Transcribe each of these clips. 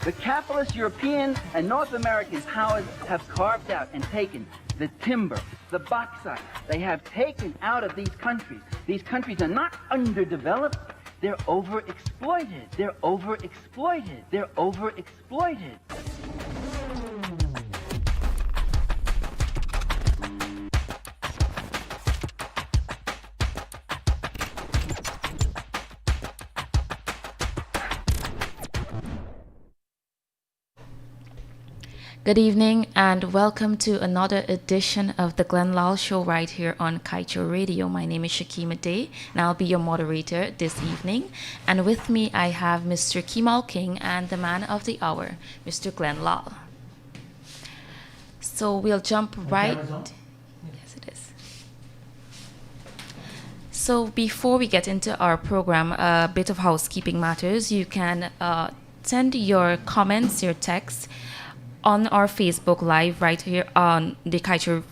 The capitalist European and North American powers have carved out and taken the timber, the bauxite. They have taken out of these countries. These countries are not underdeveloped. They're overexploited. They're overexploited. They're overexploited. Good evening and welcome to another edition of the Lall Show right here on Kaieteur Radio. My name is Shakima Day and I'll be your moderator this evening. And with me I have Mr. Kemol King and the man of the hour, Mr. Lall. So we'll jump right... Yes, it is. So before we get into our program, a bit of housekeeping matters. You can send your comments, your texts, on our Facebook Live right here on the Kaieteur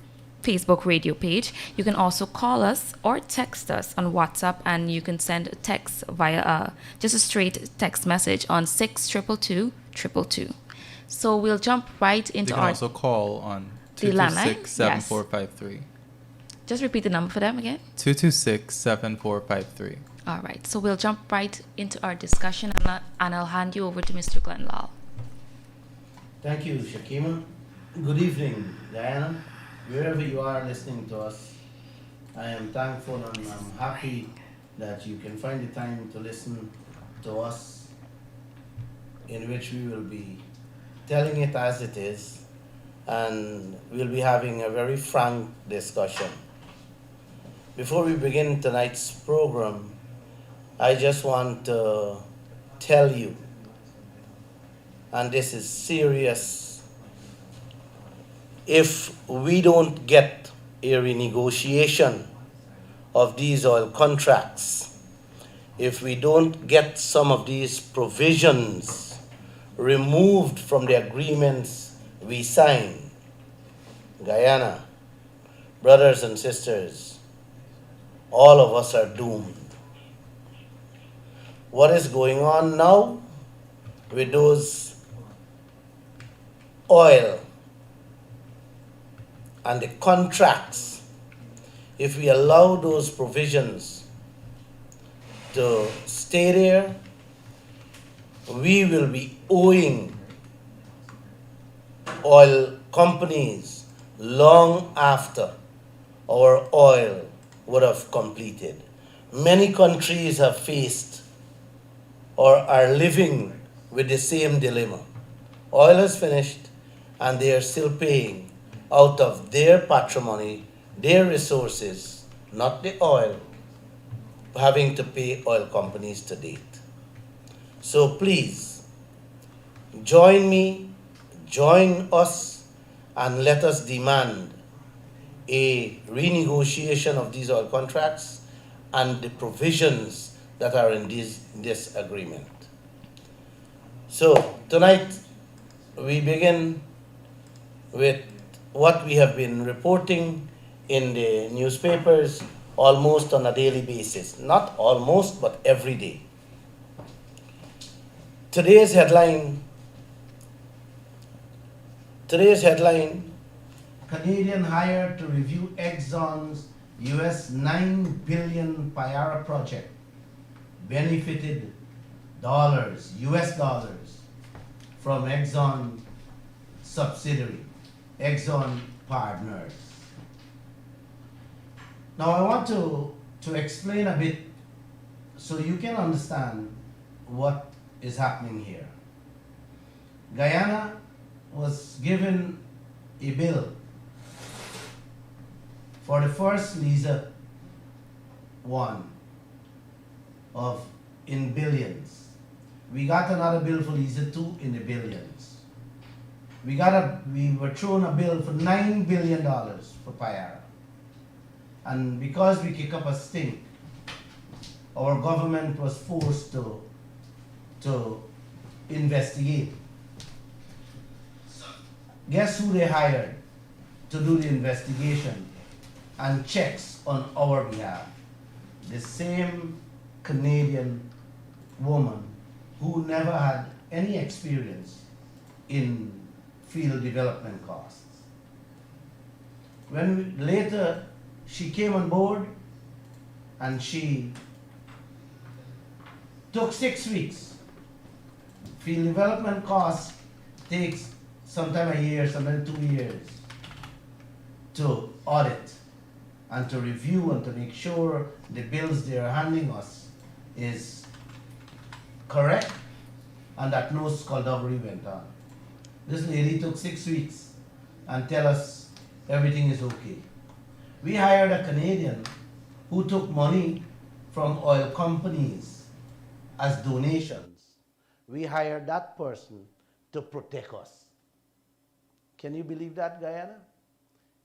Facebook radio page. You can also call us or text us on WhatsApp, and you can send a text via just a straight text message on 62222. So we'll jump right into our... You can also call on 226-7453. Just repeat the number for them again. 226-7453. All right. So we'll jump right into our discussion, and I'll hand you over to Mr. Lall. Thank you, Shakima. Good evening, Diana. Wherever you are listening to us, I am thankful and I'm happy that you can find the time to listen to us, in which we will be telling it as it is, and we'll be having a very frank discussion. Before we begin tonight's program, I just want to tell you, and this is serious, if we don't get a renegotiation of these oil contracts, if we don't get some of these provisions removed from the agreements we sign, Guyana, brothers and sisters, all of us are doomed. What is going on now with those oil and the contracts, if we allow those provisions to stay there, we will be owing oil companies long after our oil would have completed. Many countries have faced or are living with the same dilemma. Oil is finished and they are still paying out of their patrimony, their resources, not the oil, having to pay oil companies to date. So please, join me, join us, and let us demand a renegotiation of these oil contracts and the provisions that are in this agreement. So tonight we begin with what we have been reporting in the newspapers almost on a daily basis. Not almost, but every day. Today's headline, Canadian hired to review Exxon's US $9 billion Payara project benefited US dollars from Exxon subsidiary, Exxon partners. Now I want to explain a bit so you can understand what is happening here. Guyana was given a bill for the first Liza 1 in billions. We got another bill for Liza 2 in the billions. We were thrown a bill for $9 billion for Payara. And because we kick up a stink, our government was forced to investigate. Guess who they hired to do the investigation and checks on our behalf? The same Canadian woman who never had any experience in field development costs. Later she came on board and she took 6 weeks. Field development costs takes sometimes a year, sometimes 2 years to audit and to review and to make sure the bills they are handing us is correct and that no skullduggery went on. This lady took 6 weeks and tell us everything is okay. We hired a Canadian who took money from oil companies as donations. We hired that person to protect us. Can you believe that, Guyana?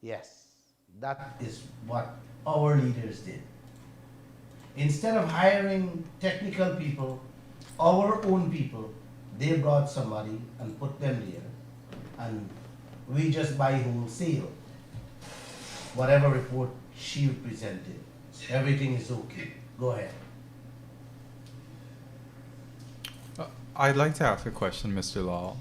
Yes, that is what our leaders did. Instead of hiring technical people, our own people, they brought somebody and put them there, and we just buy wholesale. Whatever report she presented, everything is okay. Go ahead. I'd like to ask a question, Mr. Lall.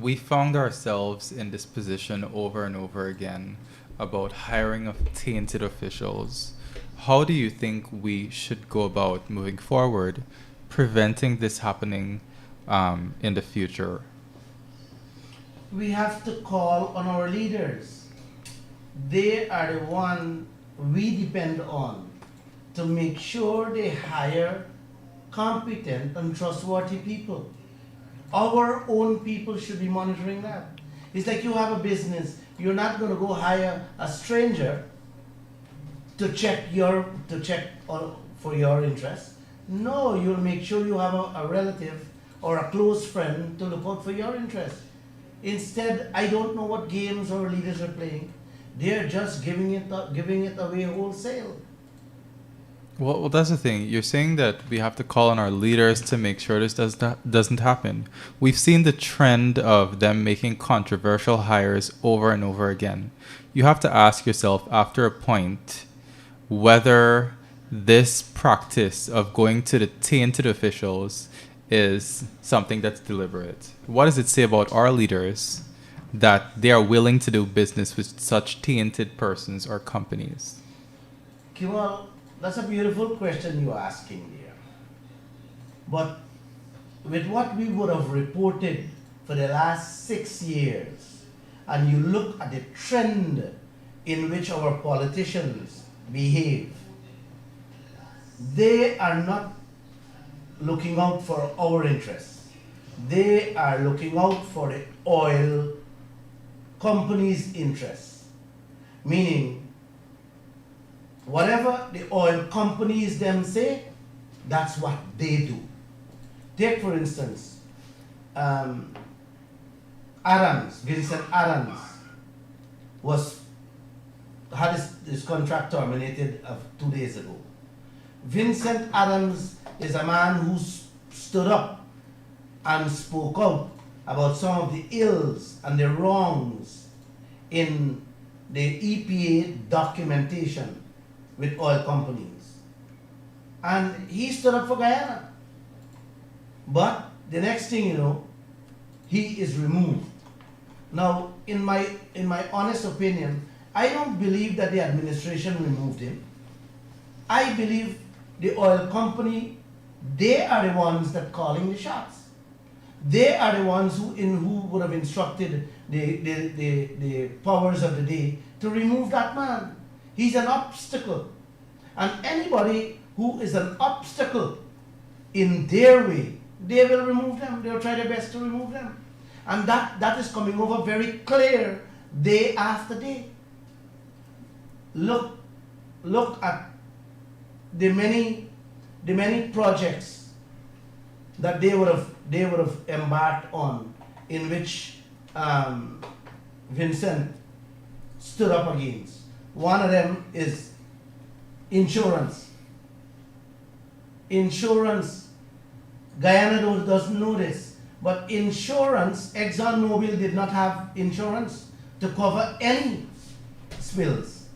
We found ourselves in this position over and over again about hiring of tainted officials. How do you think we should go about moving forward, preventing this happening in the future? We have to call on our leaders. They are the one we depend on to make sure they hire competent and trustworthy people. Our own people should be monitoring that. It's like you have a business. You're not going to go hire a stranger to check for your interest. No, you'll make sure you have a relative or a close friend to look out for your interest. Instead, I don't know what games our leaders are playing. They're just giving it away wholesale. Well, that's the thing. You're saying that we have to call on our leaders to make sure this doesn't happen. We've seen the trend of them making controversial hires over and over again. You have to ask yourself after a point whether this practice of going to the tainted officials is something that's deliberate. What does it say about our leaders that they are willing to do business with such tainted persons or companies? Kemol, that's a beautiful question you're asking there. But with what we would have reported for the last 6 years, and you look at the trend in which our politicians behave, they are not looking out for our interests. They are looking out for the oil companies' interests. Meaning, whatever the oil companies them say, that's what they do. Take for instance, Vincent Adams had his contract terminated 2 days ago. Vincent Adams is a man who stood up and spoke out about some of the ills and the wrongs in the EPA documentation with oil companies. And he stood up for Guyana. But the next thing you know, he is removed. Now, in my honest opinion, I don't believe that the administration removed him. I believe the oil company, they are the ones that calling the shots. They are the ones who would have instructed the powers of the day to remove that man. He's an obstacle. And anybody who is an obstacle in their way, they will remove them. They'll try their best to remove them. And that is coming over very clear day after day. Look at the many projects that they would have embarked on, in which Vincent stood up against. One of them is insurance. Insurance, Guyana doesn't know this, but insurance, ExxonMobil did not have insurance to cover any spills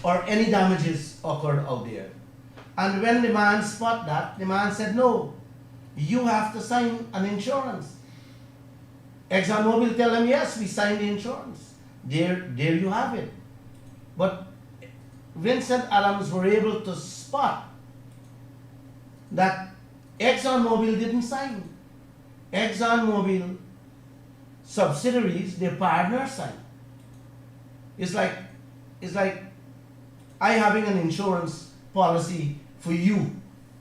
or any damages occurred out there. And when the man spotted that, the man said, no, you have to sign an insurance. ExxonMobil tell them, yes, we signed the insurance. There you have it. But Vincent Adams were able to spot that ExxonMobil didn't sign. ExxonMobil subsidiaries, their partners signed. It's like I having an insurance policy for you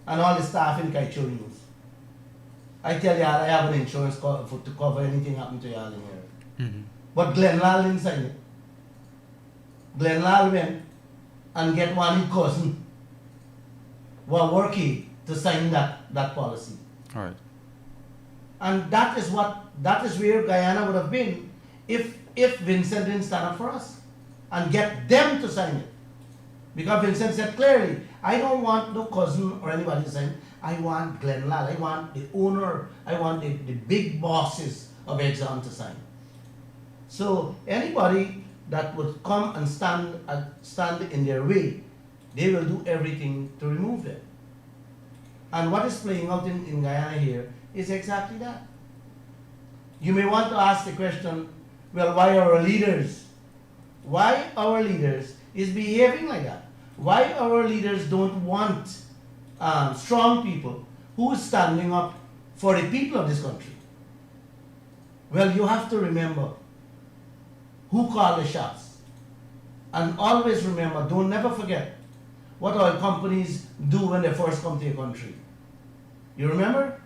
and all the staff in Kaieteur News. I tell y'all I have an insurance to cover anything happen to y'all in here. Mm-hmm. But Glenn Lall didn't sign it. Glenn Lall went and get one his cousin while working to sign that policy. All right. And that is where Guyana would have been if Vincent didn't stand up for us and get them to sign it. Because Vincent said clearly, I don't want no cousin or anybody to sign. I want Glenn Lall. I want the owner. I want the big bosses of Exxon to sign. So anybody that would come and stand in their way, they will do everything to remove them. And what is playing out in Guyana here is exactly that. You may want to ask the question, well, why our leaders is behaving like that? Why our leaders don't want strong people who is standing up for the people of this country? Well, you have to remember who called the shots. And always remember, never forget what oil companies do when they first come to your country. You remember?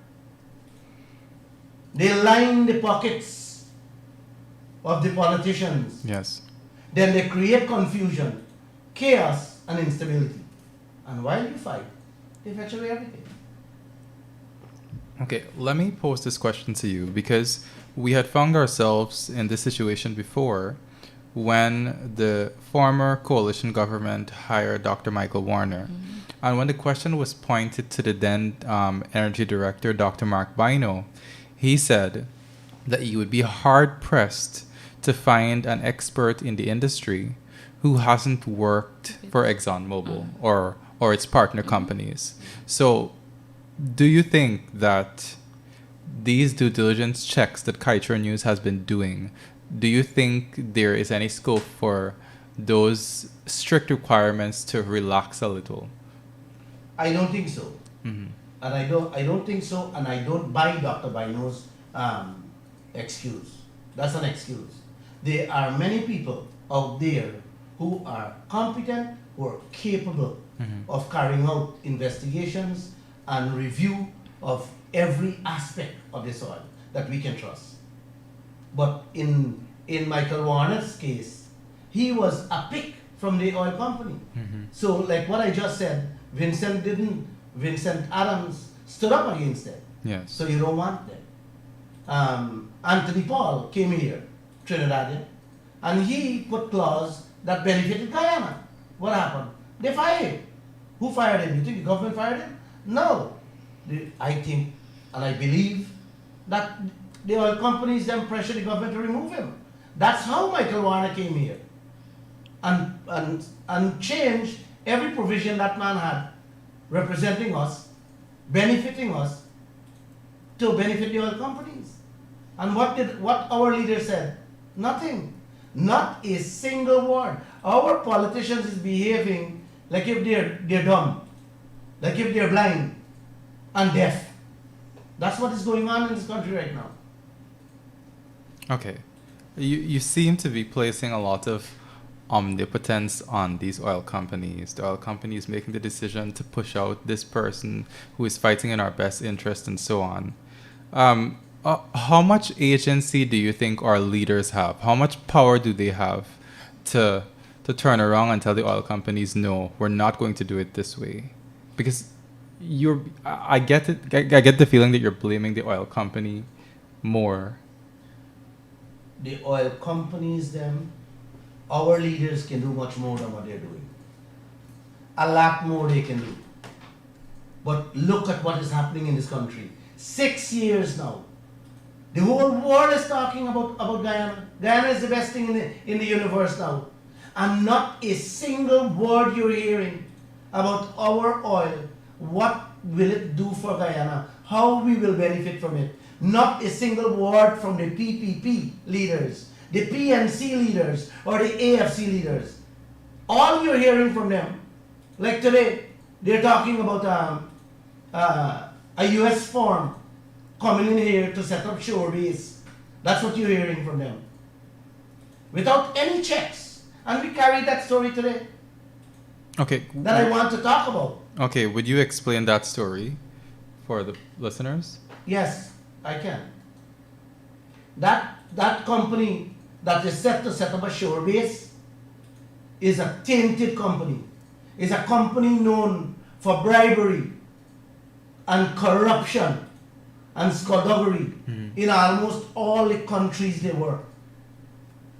They line the pockets of the politicians. Yes. Then they create confusion, chaos, and instability. And while you fight, they fetch away everything. Okay, let me pose this question to you because we had found ourselves in this situation before when the former coalition government hired Dr. Michael Warner. Mm-hmm. And when the question was pointed to the then energy director, Dr. Mark Bino, he said that you would be hard-pressed to find an expert in the industry who hasn't worked for ExxonMobil or its partner companies. So do you think that these due diligence checks that Kaieteur News has been doing, do you think there is any scope for those strict requirements to relax a little? I don't think so. Mm-hmm. And I don't think so, and I don't buy Dr. Bino's excuse. That's an excuse. There are many people out there who are competent, who are capable of carrying out investigations and review of every aspect of this oil that we can trust. But in Michael Warner's case, he was a pick from the oil company. Mm-hmm. So like what I just said, Vincent Adams stood up against them. Yes. So you don't want them. Anthony Paul came here, Trinidadian, and he put clause that benefited Guyana. What happened? They fired him. Who fired him? You think the government fired him? No. I think and I believe that the oil companies then pressured the government to remove him. That's how Michael Warner came here and changed every provision that man had representing us, benefiting us, to benefit the oil companies. And what our leader said? Nothing. Not a single word. Our politicians is behaving like if they're dumb, like if they're blind and deaf. That's what is going on in this country right now. Okay. You seem to be placing a lot of omnipotence on these oil companies. The oil companies making the decision to push out this person who is fighting in our best interest and so on. How much agency do you think our leaders have? How much power do they have to turn around and tell the oil companies, no, we're not going to do it this way? Because I get it. I get the feeling that you're blaming the oil company more. The oil companies, our leaders can do much more than what they're doing. A lot more they can do. But look at what is happening in this country. 6 years now. The whole world is talking about Guyana. Guyana is the best thing in the universe now. And not a single word you're hearing about our oil. What will it do for Guyana? how we will benefit from it. Not a single word from the PPP leaders, the PNC leaders, or the AFC leaders. All you're hearing from them, like today, they're talking about a US firm coming in here to set up shore base. That's what you're hearing from them. Without any checks. And we carried that story today. Okay. That I want to talk about. Okay, would you explain that story for the listeners? Yes, I can. That company that is set to set up a shore base is a tainted company. It's a company known for bribery and corruption and skullduggery in almost all the countries they work.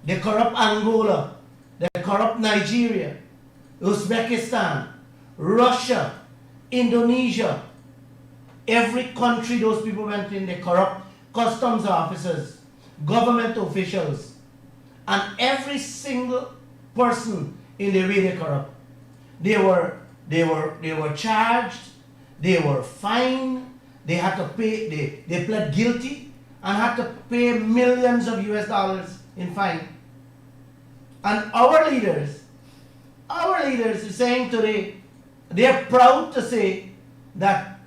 They corrupt Angola, they corrupt Nigeria, Uzbekistan, Russia, Indonesia. Every country those people went in, they corrupt customs officers, government officials, and every single person in the way they corrupt. They were charged, they were fined, they had to pay, they pled guilty and had to pay millions of US dollars in fine. And our leaders are saying today, they are proud to say that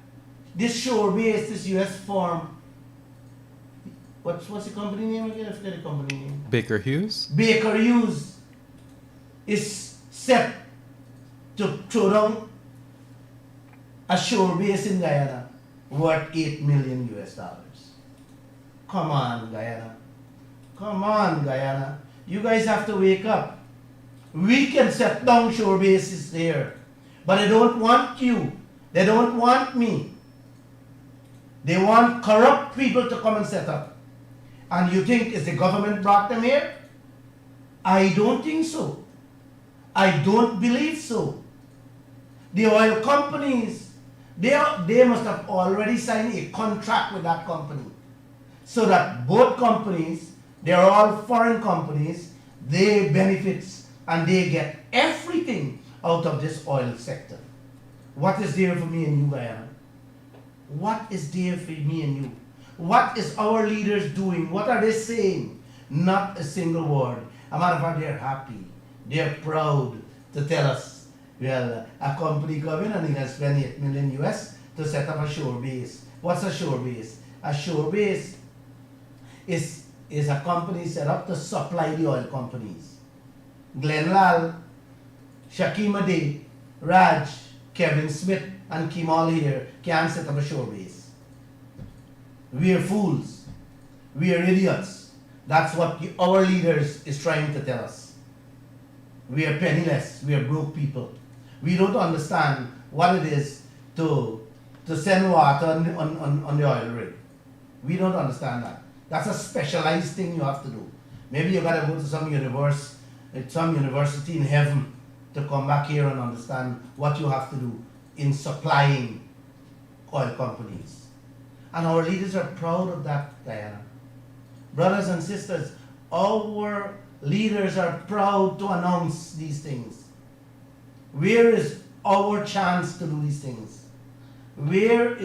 this shore base, this US firm, what's the company name again? I forget the company name. Baker Hughes? Baker Hughes is set to throw down a shore base in Guyana worth $8 million US dollars. Come on, Guyana. Come on, Guyana. You guys have to wake up. We can set down shore bases there, but they don't want you. They don't want me. They want corrupt people to come and set up. And you think is the government brought them here? I don't think so. I don't believe so. The oil companies, they must have already signed a contract with that company. So that both companies, they're all foreign companies, they benefits and they get everything out of this oil sector. What is there for me and you, Guyana? What is there for me and you? What is our leaders doing? What are they saying? Not a single word. As a matter of fact, they're happy. They're proud to tell us, well, a company come in and they can spend $8 million US to set up a shore base. What's a shore base? A shore base is a company set up to supply the oil companies. Lall, Shakima Day, Raj, Kevin Smith, and Kemol here can't set up a shore base. We are fools. We are idiots. That's what our leaders is trying to tell us. We are penniless. We are broke people. We don't understand what it is to send water on the oil rig. We don't understand that. That's a specialized thing you have to do. Maybe you gotta go to some university in heaven to come back here and understand what you have to do in supplying oil companies. And our leaders are proud of that, Diana. Brothers and sisters, our leaders are proud to announce these things. Where is our chance to do these things? We're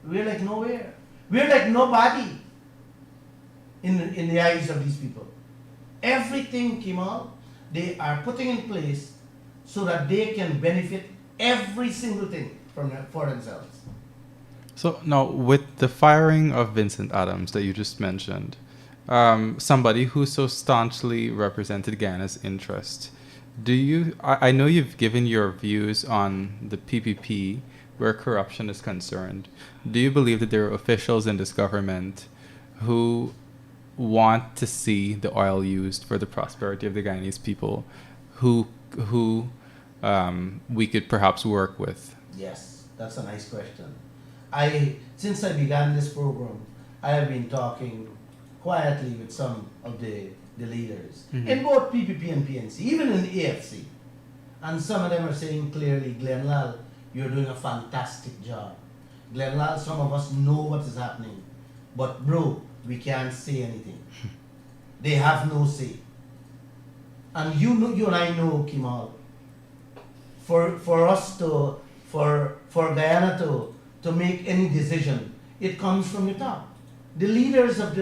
like nowhere. We're like nobody in the eyes of these people. Everything, Kemol, they are putting in place so that they can benefit every single thing for themselves. So now, with the firing of Vincent Adams that you just mentioned, somebody who so staunchly represented Guyana's interest, I know you've given your views on the PPP where corruption is concerned. Do you believe that there are officials in this government who want to see the oil used for the prosperity of the Guyanese people, who we could perhaps work with? Yes, that's a nice question. Since I began this program, I have been talking quietly with some of the leaders in both PPP and PNC, even in the AFC. And some of them are saying clearly, Lall, you're doing a fantastic job. Lall, some of us know what is happening. But bro, we can't say anything. They have no say. And you and I know, Kemol, for us to for Guyana to make any decision, it comes from the top. The leaders of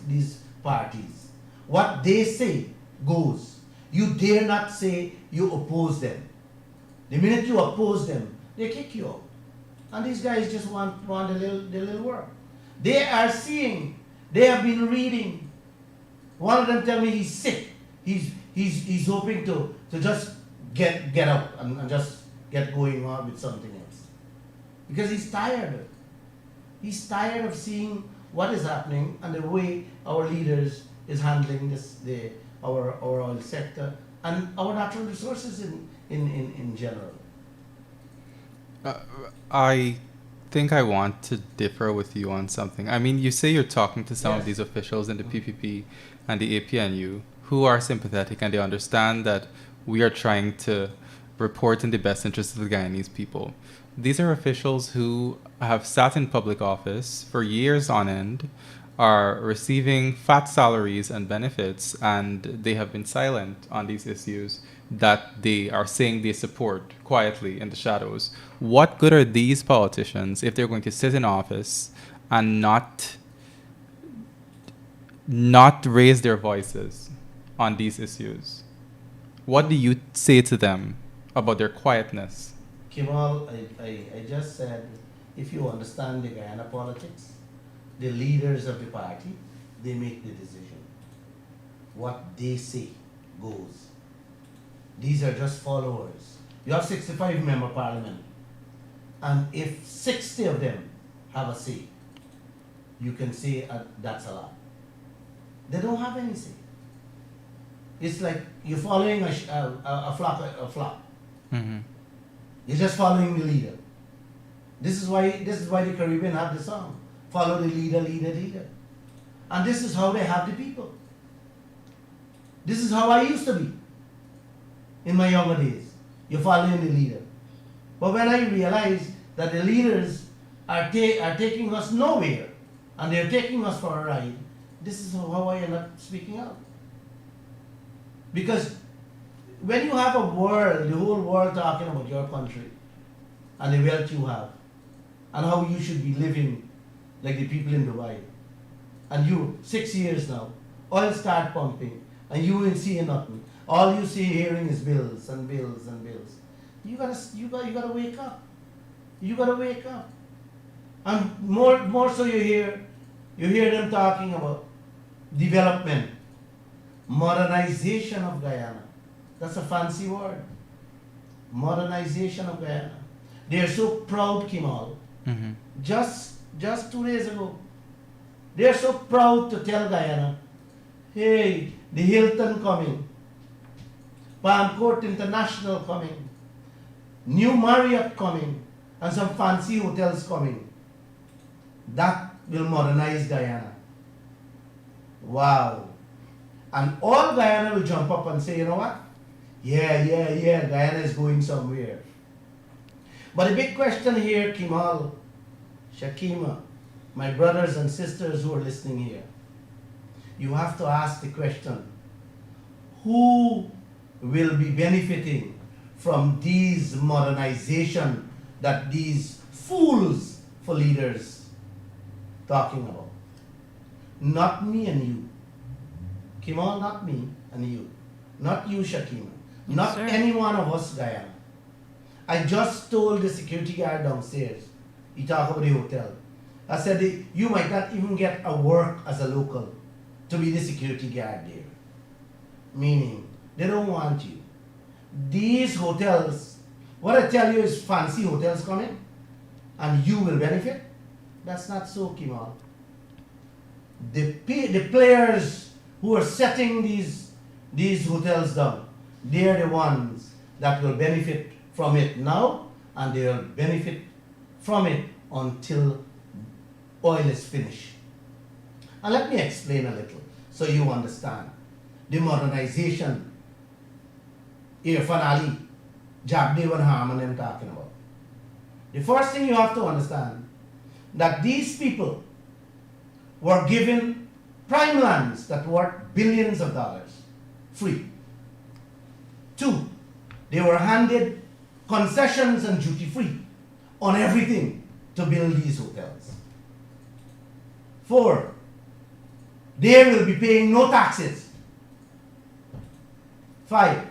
these parties, what they say goes. You dare not say you oppose them. The minute you oppose them, they kick you out. And these guys just want the little work. They are seeing, they have been reading. One of them tell me he's sick. He's hoping to just get out and just get going on with something else. Because he's tired. He's tired of seeing what is happening and the way our leaders is handling our oil sector and our natural resources in general. I think I want to differ with you on something. I mean, you say you're talking to some of Yes. these officials in the PPP and the APNU who are sympathetic and they understand that we are trying to report in the best interest of the Guyanese people. These are officials who have sat in public office for years on end, are receiving fat salaries and benefits, and they have been silent on these issues that they are saying they support quietly in the shadows. What good are these politicians if they're going to sit in office and not raise their voices on these issues? What do you say to them about their quietness? Kemol, I just said, if you understand the Guyana politics, the leaders of the party, they make the decision. What they say goes. These are just followers. You have 65 member parliament, and if 60 of them have a say, you can say that's a lot. They don't have any say. It's like you're following a flock. Mm-hmm. You're just following the leader. This is why the Caribbean have the song, follow the leader, leader, leader. And this is how they have the people. This is how I used to be in my younger days. You're following the leader. But when I realized that the leaders are taking us nowhere and they're taking us for a ride, this is how I end up speaking out. Because when you have a world, the whole world talking about your country and the wealth you have and how you should be living like the people in Dubai, and you 6 years now, oil start pumping and you ain't seeing nothing. All you see hearing is bills and bills and bills. You gotta wake up. You gotta wake up. And more so you hear them talking about development, modernization of Guyana. That's a fancy word. Modernization of Guyana. They are so proud, Kemol. Mm-hmm. Just 2 days ago, they are so proud to tell Guyana, hey, the Hilton coming, Palm Court International coming, New Marriott coming, and some fancy hotels coming. That will modernize Guyana. Wow. And all Guyana will jump up and say, you know what? Yeah, Guyana is going somewhere. But the big question here, Kemol, Shakima, my brothers and sisters who are listening here, you have to ask the question, who will be benefiting from these modernization that these fools for leaders talking about? Not me and you. Kemol, not me and you. Not you, Shakima. Yes, Not sir. any one of us, Guyana. I just told the security guard downstairs, he talked about the hotel. I said, you might not even get a work as a local to be the security guard there. Meaning, they don't want you. These hotels, what I tell you is fancy hotels coming, and you will benefit. That's not so, Kemol. The players who are setting these hotels down, they're the ones that will benefit from it now, and they will benefit from it until oil is finished. And let me explain a little so you understand. The modernization, Irfan Ali, Jagdev and Harman I'm talking about. The first thing you have to understand, that these people were given prime lands that worth billions of dollars, free. 2, they were handed concessions and duty free on everything to build these hotels. 4, they will be paying no taxes. 5,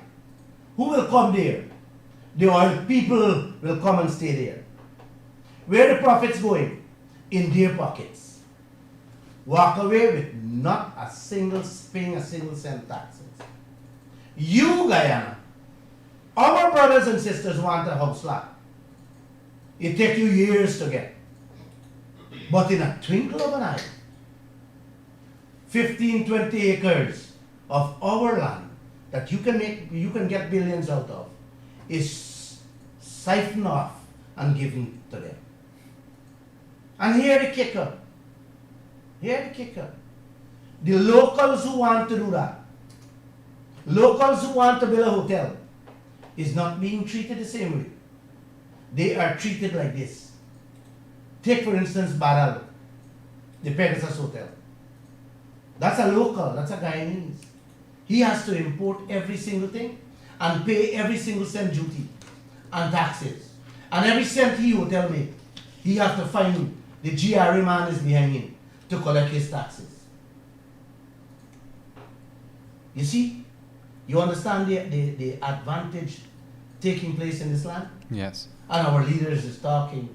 who will come there? The oil people will come and stay there. Where the profits going? In their pockets. Walk away with not a single, paying a single cent taxes. You, Guyana, our brothers and sisters want a house lot. It takes you years to get. But in a twinkle of an eye, 15, 20 acres of our land that you can get billions out of is siphoned off and given to them. And here the kicker. The locals who want to do that, locals who want to build a hotel, is not being treated the same way. They are treated like this. Take for instance Badal, the Pegasus Hotel. That's a local, that's a Guyanese. He has to import every single thing and pay every single cent duty and taxes. And every cent he hotel make, he has to find the GRA man is behind him to collect his taxes. You see? You understand the advantage taking place in this land? Yes. And our leaders is talking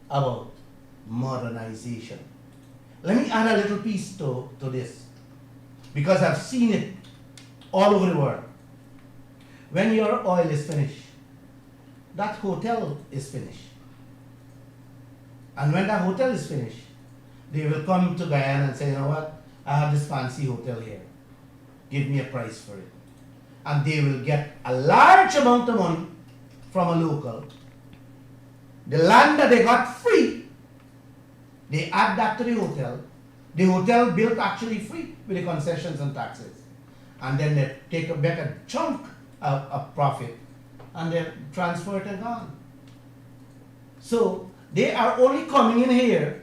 about modernization. Let me add a little piece to this, because I've seen it all over the world. When your oil is finished, that hotel is finished. And when that hotel is finished, they will come to Guyana and say, you know what, I have this fancy hotel here. Give me a price for it. And they will get a large amount of money from a local. The land that they got free, they add that to the hotel. The hotel built actually free with the concessions and taxes. And then they take a better chunk of profit and they transfer it and gone. So they are only coming in here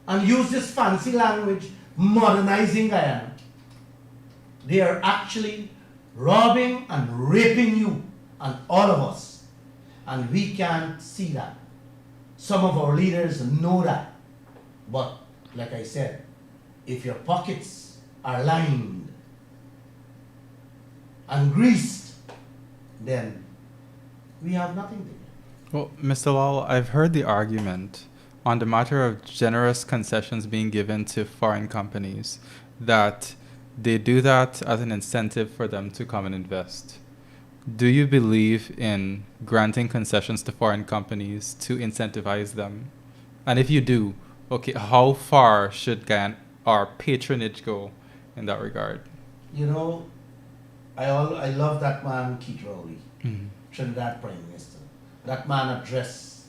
and use this fancy language, modernizing Guyana. They are actually robbing and raping you and all of us. And we can't see that. Some of our leaders know that. But like I said, if your pockets are lined and greased, then we have nothing to do. Well, Mr. Lall, I've heard the argument on the matter of generous concessions being given to foreign companies, that they do that as an incentive for them to come and invest. Do you believe in granting concessions to foreign companies to incentivize them? And if you do, okay, how far should our patronage go in that regard? You know, I love that man, Kaieteur, Mm-hmm. Trinidad Prime Minister. That man addressed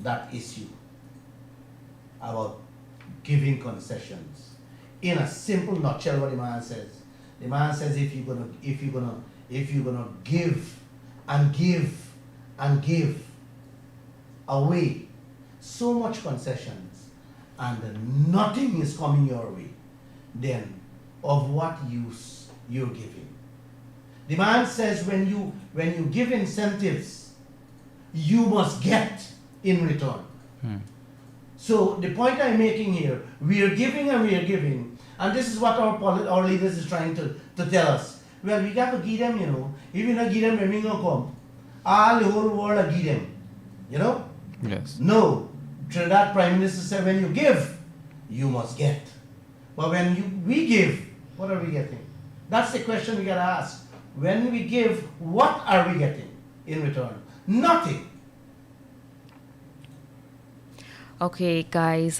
that issue about giving concessions. In a simple nutshell, what the man says if you're gonna give and give and give away so much concessions and nothing is coming your way, then of what use you're giving? The man says when you give incentives, you must get in return. So the point I'm making here, we are giving, and this is what our leaders is trying to tell us. Well, we got to give them, you know. If you not give them, when gonna come, all the whole world will give them, you know. Yes. No, Trinidad Prime Minister said when you give, you must get. But when we give, what are we getting? That's the question we gotta ask. When we give, what are we getting in return? Nothing. Okay, guys,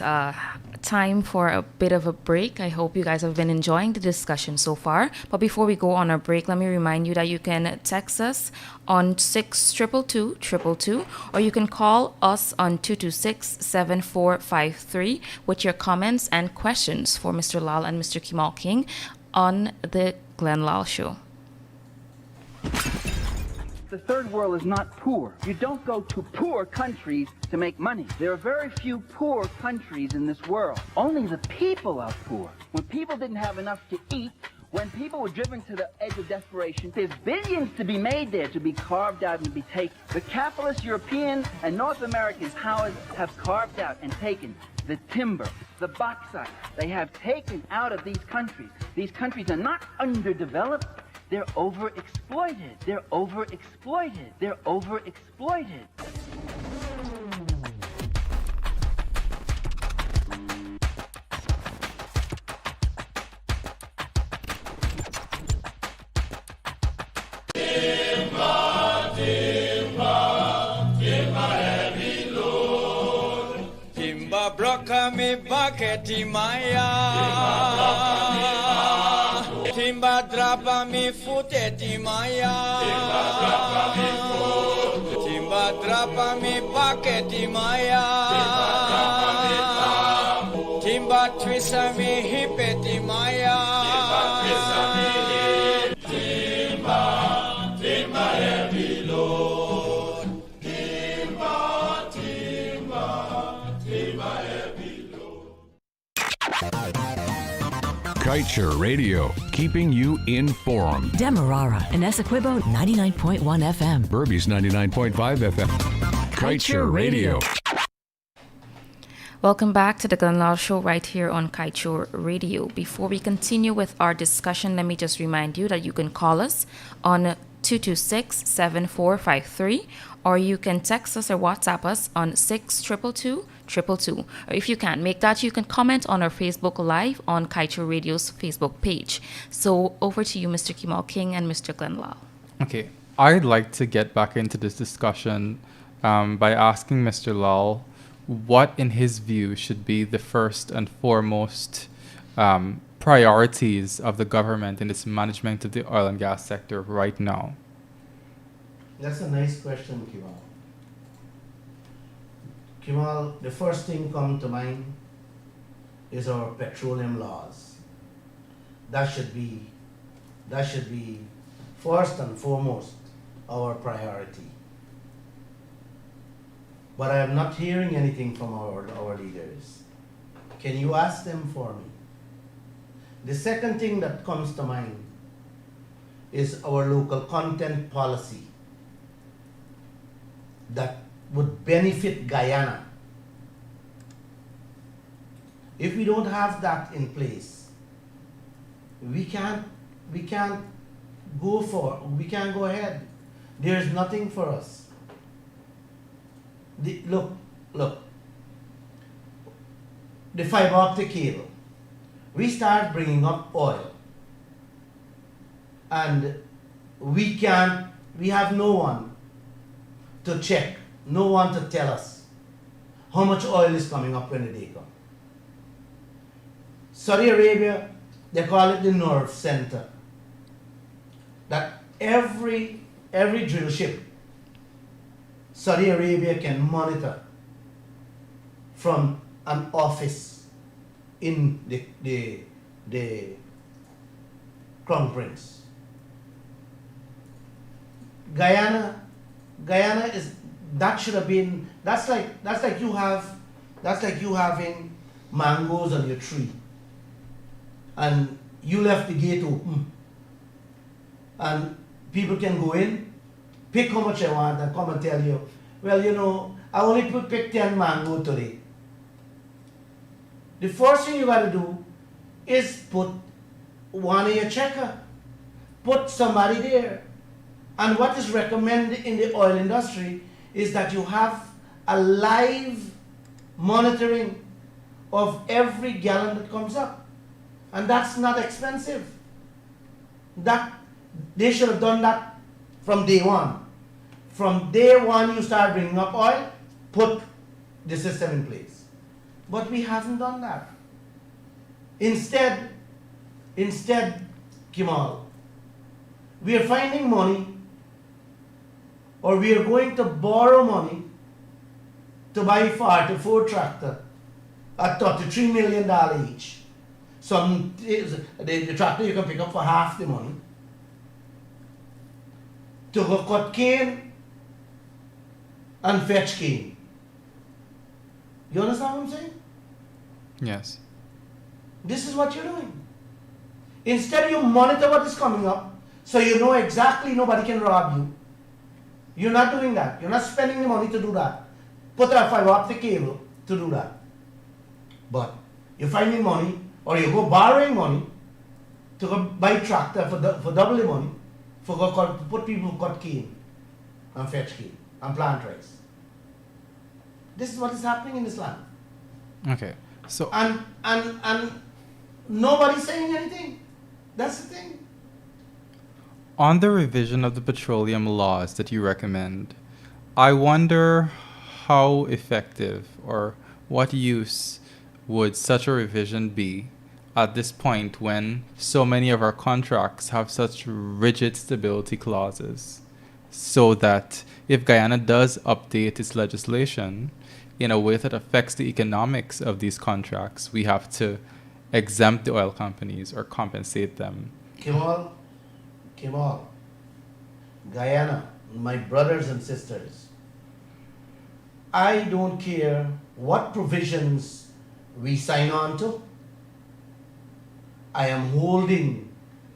time for a bit of a break. I hope you guys have been enjoying the discussion so far. But before we go on our break, let me remind you that you can text us on 62222, or you can call us on 226-7453 with your comments and questions for Mr. Lall and Mr. Kemol King on the Glenn Lall Show. The third world is not poor. You don't go to poor countries to make money. There are very few poor countries in this world. Only the people are poor. When people didn't have enough to eat, When people were driven to the edge of desperation, there's billions to be made there, to be carved out and to be taken. The capitalist European and North American powers have carved out and taken the timber, the bauxite. They have taken out of these countries. These countries are not underdeveloped. They're overexploited. They're overexploited. They're overexploited. Broka mi baketi maya, timba drapa mi futeti maya, timba drapa mi baketi maya, timba twisa mi hipeti maya, timba heavy load, Kaieteur Radio, keeping you informed. Demerara and Essequibo 99.1 FM. Burby's 99.5 FM. Kaieteur Radio. Welcome back to the Lall Show right here on Kaieteur Radio. Before we continue with our discussion, let me just remind you that you can call us on 226-7453, or you can text us or WhatsApp us on 622-222. Or if you can't make that, you can comment on our Facebook Live on Kaieteur Radio's Facebook page. So over to you, Mr. Kemol King and Mr. Lall. Okay, I'd like to get back into this discussion by asking Mr. Lall what, in his view, should be the first and foremost priorities of the government in its management of the oil and gas sector right now. That's a nice question, Kemol. Kemol, the first thing come to mind is our petroleum laws. That should be first and foremost our priority. But I am not hearing anything from our leaders. Can you ask them for me? The second thing that comes to mind is our local content policy that would benefit Guyana. If we don't have that in place, we can't go ahead. There's nothing for us. Look, the fiber optic cable. We start bringing up oil, and we have no one to check, no one to tell us how much oil is coming up when the day comes. Saudi Arabia, they call it the nerve center. That every drill ship, Saudi Arabia can monitor from an office in the Crown Prince. Guyana is, that should have been, that's like you having mangoes on your tree and you left the gate open and people can go in, pick how much I want, and come and tell you, well, you know, I only pick 10 mango today. The first thing you got to do is put one in your checker. Put somebody there. And what is recommended in the oil industry is that you have a live monitoring of every gallon that comes up. And that's not expensive. They should have done that from day one. From day one you start bringing up oil, put the system in place. But we haven't done that. Instead, Kemol, we are finding money, or we are going to borrow money to buy 44 tractor at $33 million each. The tractor you can pick up for half the money. To go cut cane and fetch cane. You understand what I'm saying? Yes. This is what you're doing. Instead, you monitor what is coming up so you know exactly nobody can rob you. You're not doing that. You're not spending the money to do that. Put a fiber optic cable to do that. But you're finding money, or you go borrowing money to go buy tractor for double the money to put people who cut cane and fetch cane and plant rice. This is what is happening in this land. Okay. So And nobody's saying anything. That's the thing. on the revision of the petroleum laws that you recommend, I wonder how effective or what use would such a revision be at this point when so many of our contracts have such rigid stability clauses, so that if Guyana does update its legislation in a way that affects the economics of these contracts, we have to exempt the oil companies or compensate them. Kemol, Guyana, my brothers and sisters, I don't care what provisions we sign on to. I am holding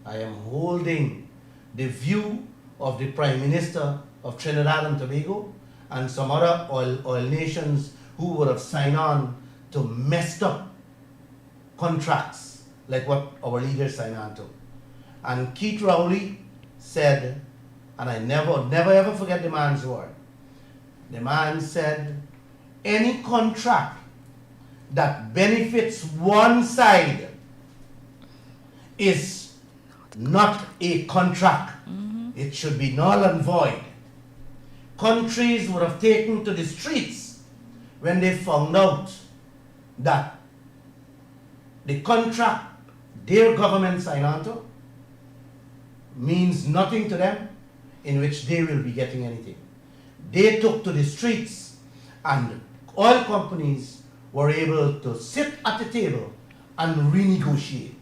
the view of the Prime Minister of Trinidad and Tobago and some other oil nations who would have signed on to messed up contracts like what our leaders signed on to. And Keith Rowley said, and I never ever forget the man's word. The man said, any contract that benefits one side is not a contract. It should be null and void. Countries would have taken to the streets when they found out that the contract their government signed on to means nothing to them, in which they will be getting anything. They took to the streets, and oil companies were able to sit at the table and renegotiate.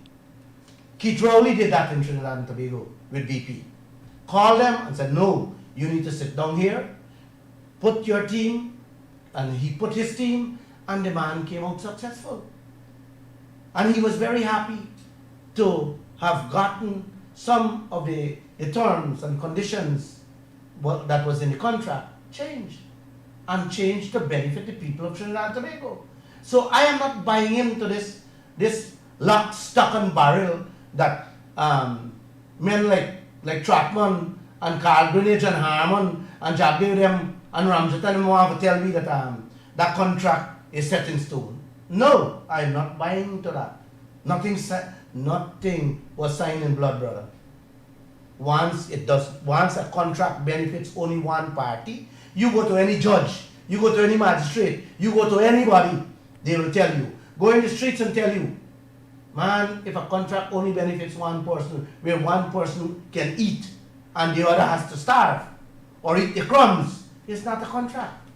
Keith Rowley did that in Trinidad and Tobago with BP. Called them and said, no, you need to sit down here, put your team, and he put his team, and the man came out successful. And he was very happy to have gotten some of the terms and conditions that was in the contract changed, and changed to benefit the people of Trinidad and Tobago. So I am not buying into this lock, stock and barrel that men like Trotman and Carl Greenidge and Harmon and Jack William and Ramjatan want to tell me that that contract is set in stone. No, I am not buying into that. Nothing was signed in blood, brother. Once a contract benefits only one party, you go to any judge, you go to any magistrate, you go to anybody, they will tell you. Go in the streets and tell you, man, if a contract only benefits one person, where one person can eat and the other has to starve or eat the crumbs, it's not a contract.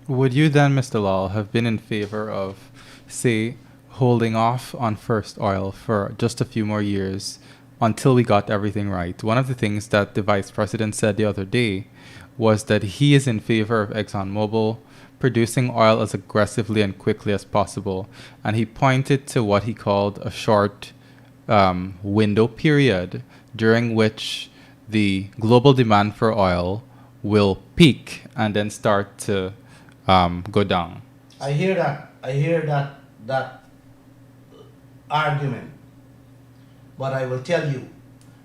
Would you then, Mr. Lall, have been in favor of, say, holding off on first oil for just a few more years until we got everything right? One of the things that the Vice President said the other day was that he is in favor of ExxonMobil producing oil as aggressively and quickly as possible. And he pointed to what he called a short window period during which the global demand for oil will peak and then start to go down. I hear that argument. But I will tell you,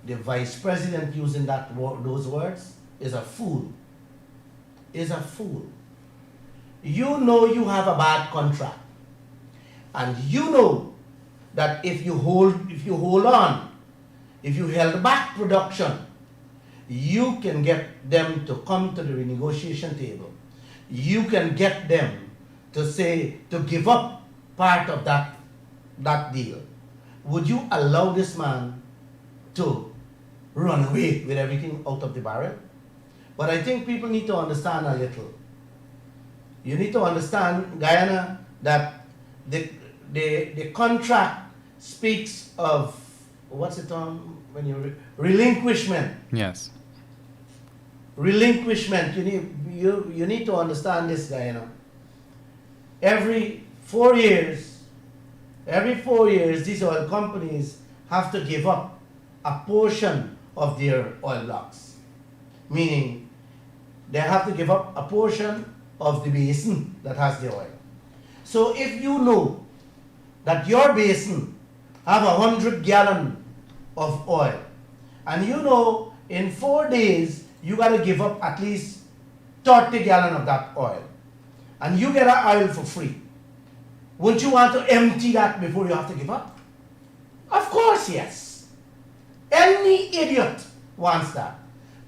the Vice President using those words is a fool. Is a fool. You know you have a bad contract, and you know that if you hold on, if you held back production, you can get them to come to the renegotiation table. You can get them to give up part of that deal. Would you allow this man to run away with everything out of the barrel? But I think people need to understand a little. You need to understand, Guyana, that the contract speaks of, what's the term when you relinquishment. Yes. Relinquishment. You need to understand this, Guyana. Every 4 years, Every 4 years, these oil companies have to give up a portion of their oil blocks. Meaning, they have to give up a portion of the basin that has the oil. So if you know that your basin have 100 gallon of oil, and you know in 4 days you got to give up at least 30 gallon of that oil, and you get that oil for free, wouldn't you want to empty that before you have to give up? Of course, yes. Any idiot wants that.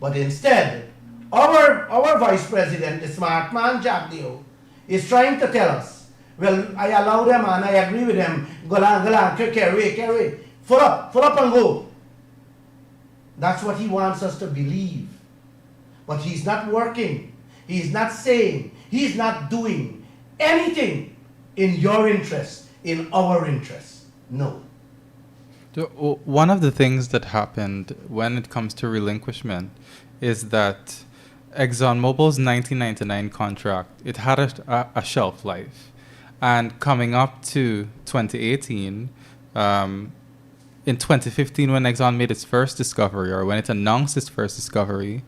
But instead, our vice president, the smart man, Jack Dio, is trying to tell us, well, I allow them and I agree with them. Go along, carry. Full up and go. That's what he wants us to believe. But he's not working. He's not saying. He's not doing anything in your interest, in our interest. No. So, one of the things that happened when it comes to relinquishment is that ExxonMobil's 1999 contract, it had a shelf life. And coming up to 2018, in 2015 when Exxon made its first discovery, or when it announced its first discovery,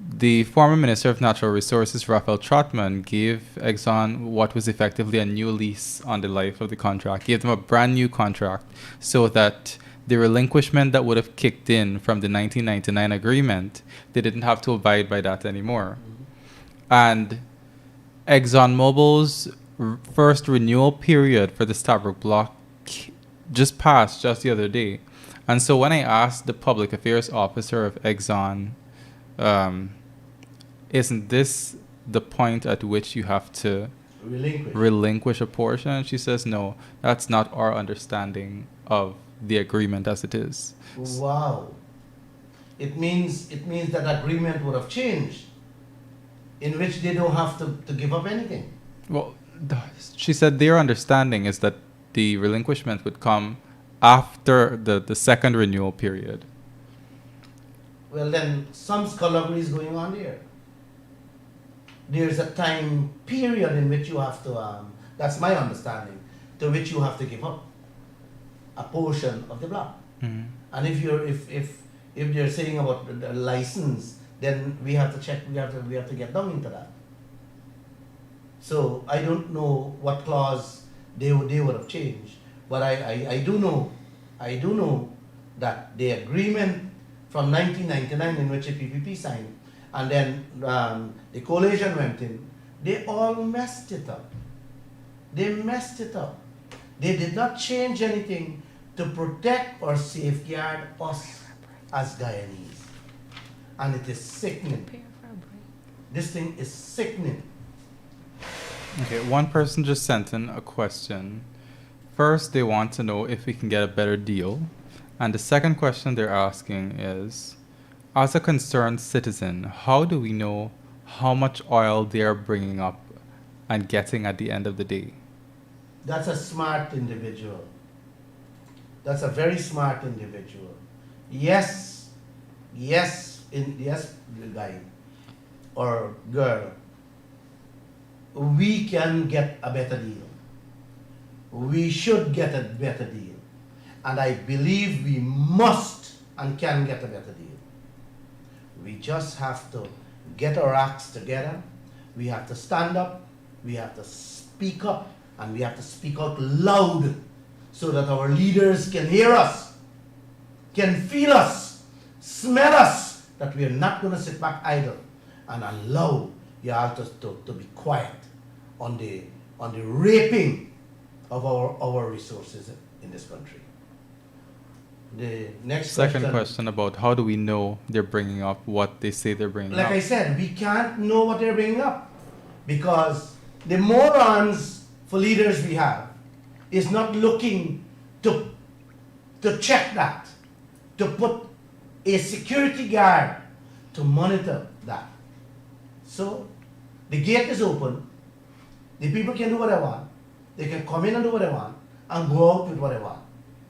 the former Minister of Natural Resources, Raphael Trotman, gave Exxon what was effectively a new lease on the life of the contract, gave them a brand new contract so that the relinquishment that would have kicked in from the 1999 agreement, they didn't have to abide by that anymore. And ExxonMobil's first renewal period for the Stabroek block just passed just the other day. And so when I asked the public affairs officer of Exxon, isn't this the point at which you have to relinquish a portion? And she says, no, that's not our understanding of the agreement as it is. Wow. It means that agreement would have changed, in which they don't have to give up anything. Well, she said their understanding is that the relinquishment would come after the second renewal period. Well, then some skullduggery is going on there. There's a time period in which you have to, that's my understanding, to which you have to give up a portion of the block. Mm-hmm. And if they're saying about the license, then we have to check, we have to get down into that. So I don't know what clause they would have changed, but I do know that the agreement from 1999 in which the PPP signed, and then the coalition went in, they all messed it up. They messed it up. They did not change anything to protect or safeguard us as Guyanese. And it is sickening. This thing is sickening. Okay, one person just sent in a question. First, they want to know if we can get a better deal. And the second question they're asking is, as a concerned citizen, how do we know how much oil they're bringing up and getting at the end of the day? That's a smart individual. That's a very smart individual. Yes, guy or girl, we can get a better deal. We should get a better deal. And I believe we must and can get a better deal. We just have to get our acts together. We have to stand up. We have to speak up. And we have to speak out loud so that our leaders can hear us, can feel us, smell us, that we are not going to sit back idle and allow you all to be quiet on the raping of our resources in this country. The next Second question about how do we know they're bringing up what they say they're bringing up? Like I said, we can't know what they're bringing up because the morons for leaders we have is not looking to check that, to put a security guard to monitor that. So the gate is open. The people can do what they want. They can come in and do what they want and go out with what they want.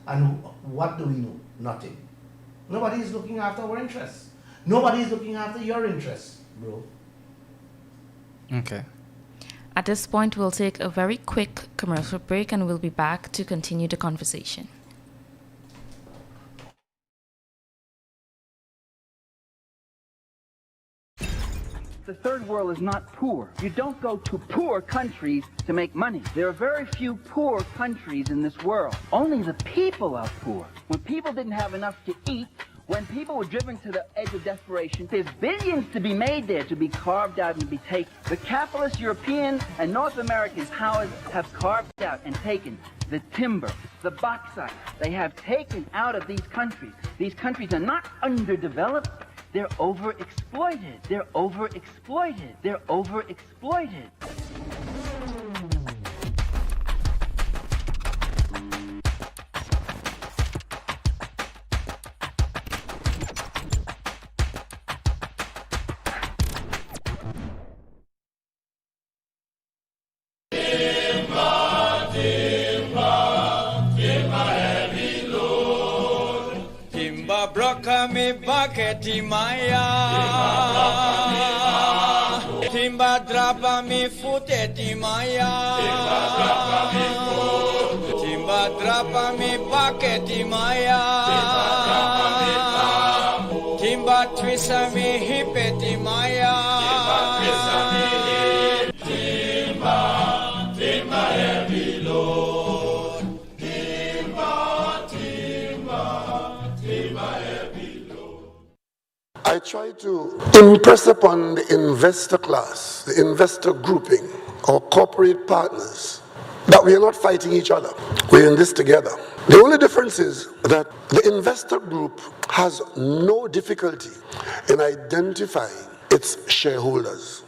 And what do we know? Nothing. Nobody is looking after our interests. Nobody is looking after your interests, bro. Okay. At this point, we'll take a very quick commercial break and we'll be back to continue the conversation. The third world is not poor. You don't go to poor countries to make money. There are very few poor countries in this world. Only the people are poor. When people didn't have enough to eat, when people were driven to the edge of desperation, there's billions to be made there, to be carved out and to be taken. The capitalist European and North American powers have carved out and taken the timber, the bauxite. They have taken out of these countries. These countries are not underdeveloped. They're overexploited. They're overexploited. They're overexploited. Broka mi baketi maya, timba drapa mi futeti maya, timba drapa mi baketi maya, timba twisa mi hipeti maya, timba heavy load, I try to impress upon the investor class, the investor grouping, our corporate partners, that we are not fighting each other. We're in this together. The only difference is that the investor group has no difficulty in identifying its shareholders.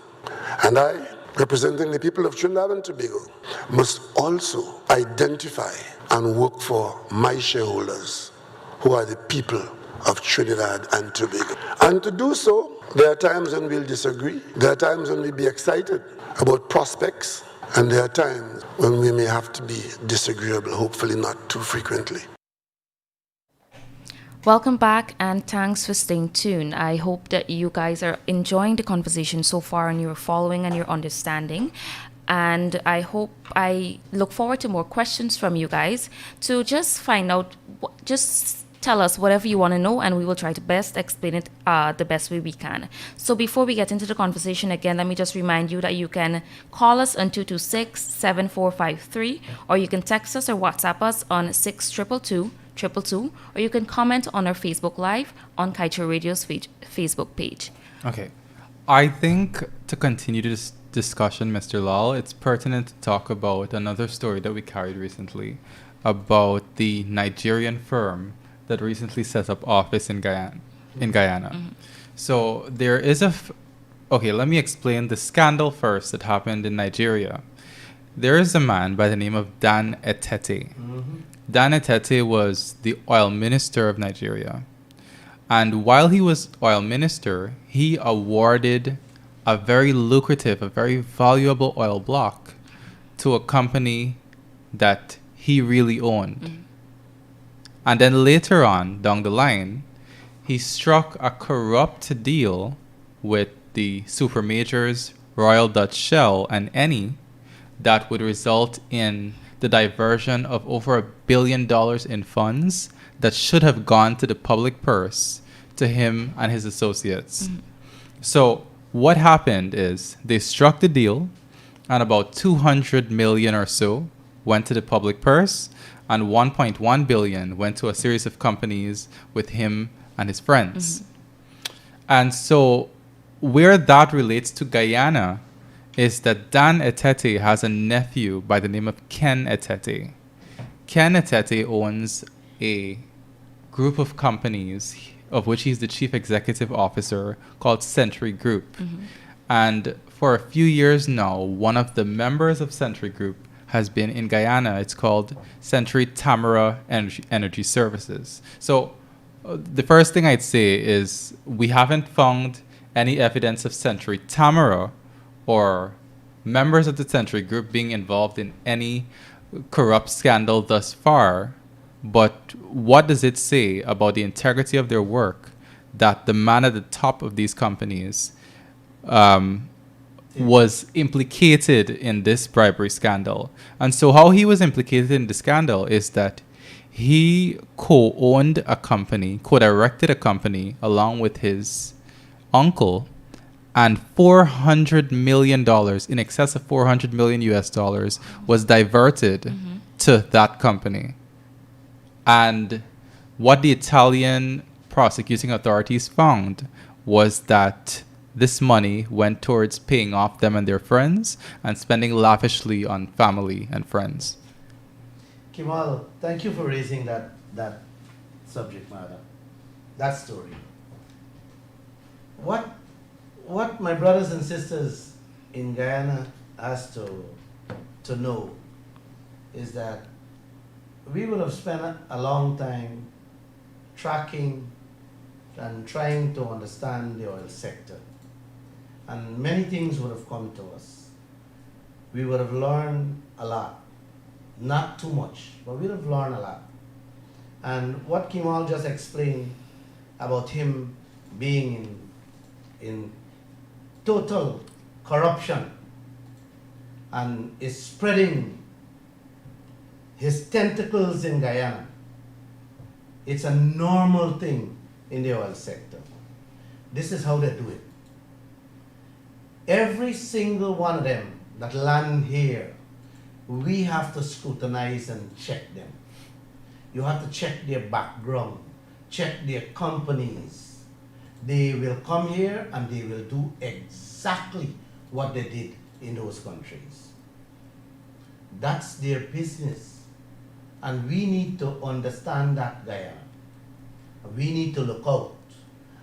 And I, representing the people of Trinidad and Tobago, must also identify and work for my shareholders, who are the people of Trinidad and Tobago. And to do so, there are times when we'll disagree, there are times when we'll be excited about prospects, and there are times when we may have to be disagreeable, hopefully not too frequently. Welcome back and thanks for staying tuned. I hope that you guys are enjoying the conversation so far and you're following and you're understanding. And I look forward to more questions from you guys to just find out, just tell us whatever you want to know and we will try to best explain it the best way we can. So before we get into the conversation again, let me just remind you that you can call us on 226-7453 or you can text us or WhatsApp us on 622-222 or you can comment on our Facebook Live on Kaieteur Radio's Facebook page. Okay. I think to continue this discussion, Mr. Lall, it's pertinent to talk about another story that we carried recently about the Nigerian firm that recently set up office in Guyana. Mm-hmm. So there is okay, let me explain the scandal first that happened in Nigeria. There is a man by the name of Dan Etete. Mm-hmm. Dan Etete was the oil minister of Nigeria. And while he was oil minister, he awarded a very lucrative, a very valuable oil block to a company that he really owned. Mm-hmm. And then later on, down the line, he struck a corrupt deal with the super majors, Royal Dutch Shell and Eni, that would result in the diversion of over $1 billion in funds that should have gone to the public purse to him and his associates. Mm-hmm. So what happened is they struck the deal and about 200 million or so went to the public purse and 1.1 billion went to a series of companies with him and his friends. Mm-hmm. And so where that relates to Guyana is that Dan Etete has a nephew by the name of Ken Etete. Ken Etete owns a group of companies of which he's the chief executive officer called Century Group. Mm-hmm. And for a few years now, one of the members of Century Group has been in Guyana. It's called Century Tamara Energy Services. So the first thing I'd say is we haven't found any evidence of Century Tamara or members of the Century Group being involved in any corrupt scandal thus far. But what does it say about the integrity of their work that the man at the top of these companies was implicated in this bribery scandal. And so how he was implicated in the scandal is that he co-owned a company, co-directed a company along with his uncle, and $400 million, in excess of 400 million US dollars, was diverted to that company. And what the Italian prosecuting authorities found was that this money went towards paying off them and their friends and spending lavishly on family and friends. Kemol, thank you for raising that subject matter, that story. What my brothers and sisters in Guyana has to know is that we would have spent a long time tracking and trying to understand the oil sector. And many things would have come to us. We would have learned a lot. Not too much, but we would have learned a lot. And what Kemol just explained about him being in total corruption and is spreading his tentacles in Guyana. It's a normal thing in the oil sector. This is how they do it. Every single one of them that land here, we have to scrutinize and check them. You have to check their background, check their companies. They will come here and they will do exactly what they did in those countries. That's their business. And we need to understand that, Guyana. We need to look out.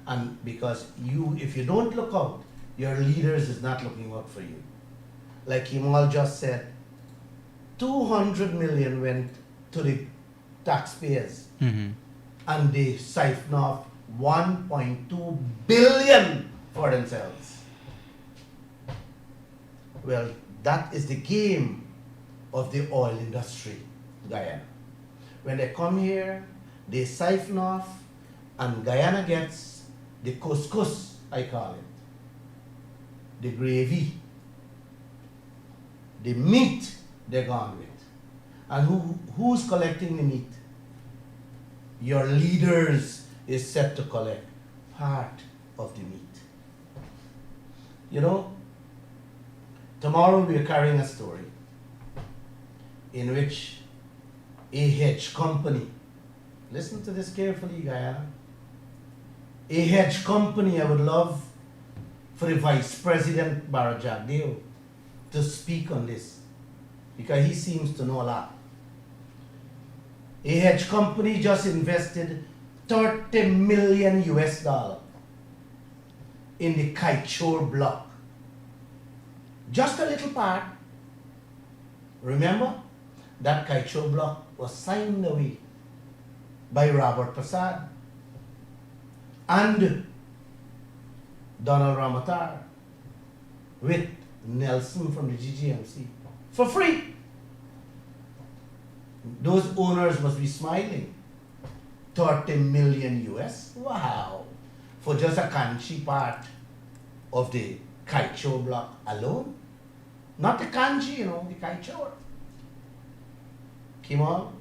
And because if you don't look out, your leaders is not looking out for you. Like Kemol just said, 200 million went to the taxpayers, and they siphon off 1.2 billion for themselves. Well, that is the game of the oil industry, Guyana. When they come here, they siphon off, and Guyana gets the couscous, I call it, the gravy, the meat they're gone with. And who's collecting the meat? Your leaders is set to collect part of the meat. You know, tomorrow we are carrying a story in which a hedge company, listen to this carefully, Guyana, a hedge company, I would love for the Vice President Barajagdeo to speak on this, because he seems to know a lot. A hedge company just invested 30 million US dollar in the Kaieteur block. Just a little part. Remember, that Kaieteur block was signed away by Robert Prasad and Donald Ramatar with Nelson from the GGMC for free. Those owners must be smiling. 30 million US? Wow. For just a Kanchi part of the Kaieteur block alone. Not the Kanchi, the Kaieteur. Kemol,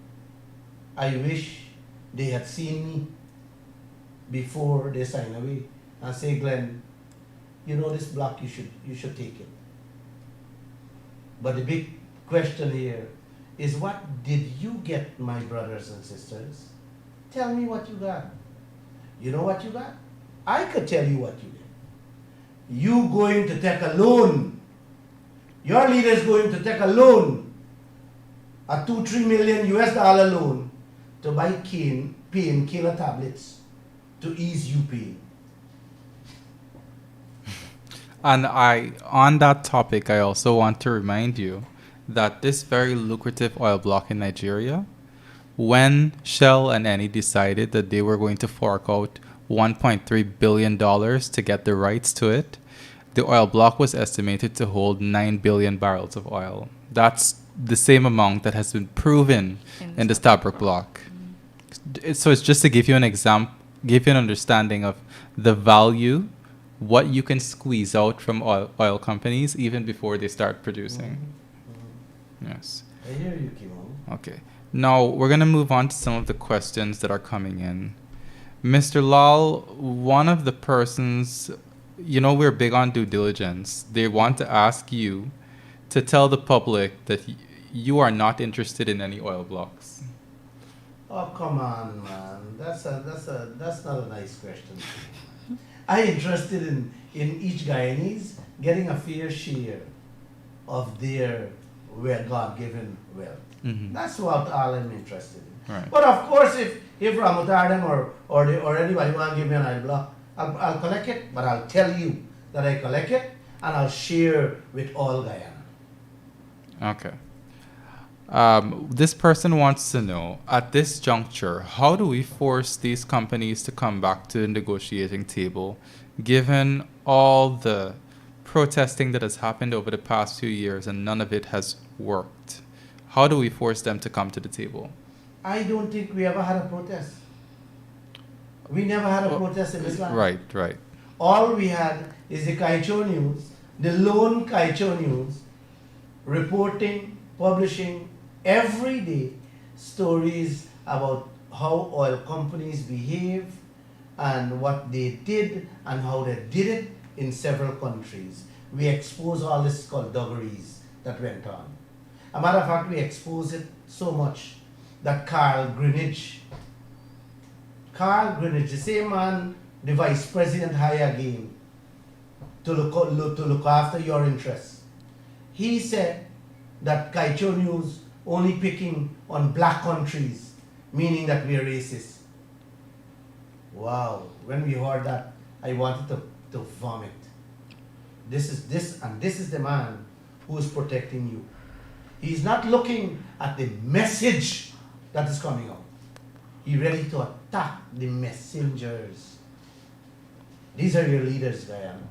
I wish they had seen me before they sign away and say, Glenn, this block, you should take it. But the big question here is, what did you get, my brothers and sisters? Tell me what you got. You know what you got? I could tell you what you get. You going to take a loan. Your leader is going to take a loan, a 2-3 million US dollar loan, to buy painkiller tablets to ease you pain. And on that topic, I also want to remind you that this very lucrative oil block in Nigeria, when Shell and Eni decided that they were going to fork out $1.3 billion to get the rights to it, the oil block was estimated to hold 9 billion barrels of oil. That's the same amount that has been proven in the Stabroek block. So it's just to give you an example, give you an understanding of the value what you can squeeze out from oil companies even before they start producing. Yes. I hear you, Kemol. Okay. Now we're going to move on to some of the questions that are coming in. Mr. Lall, one of the persons, we're big on due diligence. They want to ask you to tell the public that you are not interested in any oil blocks. Oh, come on, man. That's not a nice question. I'm interested in each Guyanese getting a fair share of their God-given wealth. That's what all I'm interested in. Right. But of course, if Ramutardem or anybody want to give me an oil block, I'll collect it, but I'll tell you that I collect it and I'll share with all Guyana. Okay. This person wants to know, at this juncture, how do we force these companies to come back to the negotiating table, given all the protesting that has happened over the past few years and none of it has worked? How do we force them to come to the table? I don't think we ever had a protest. We never had a protest in this land. Right. All we had is the Kaieteur News, the lone Kaieteur News, reporting, publishing every day stories about how oil companies behave and what they did and how they did it in several countries. We expose all this skullduggeries that went on. A matter of fact, we expose it so much that Carl Greenidge, the same man the vice president hired again to look after your interests, he said that Kaieteur News only picking on black countries, meaning that we are racist. Wow, when we heard that, I wanted to vomit. This is the man who is protecting you. He's not looking at the message that is coming out. He's ready to attack the messengers. These are your leaders, Guyana.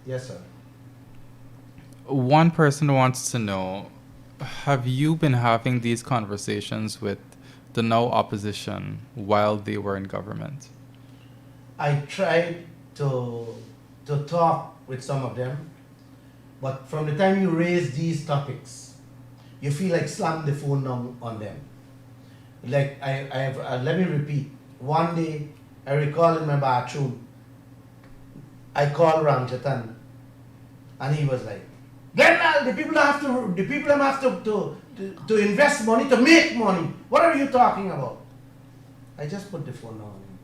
Yes, sir. One person wants to know, have you been having these conversations with the now opposition while they were in government? I tried to talk with some of them, but from the time you raise these topics, you feel like slam the phone down on them. Like let me repeat. One day, I recall in my bathroom, I called Ramjatan, and he was like, "General, the people have to invest money to make money. What are you talking about?" I just put the phone on him.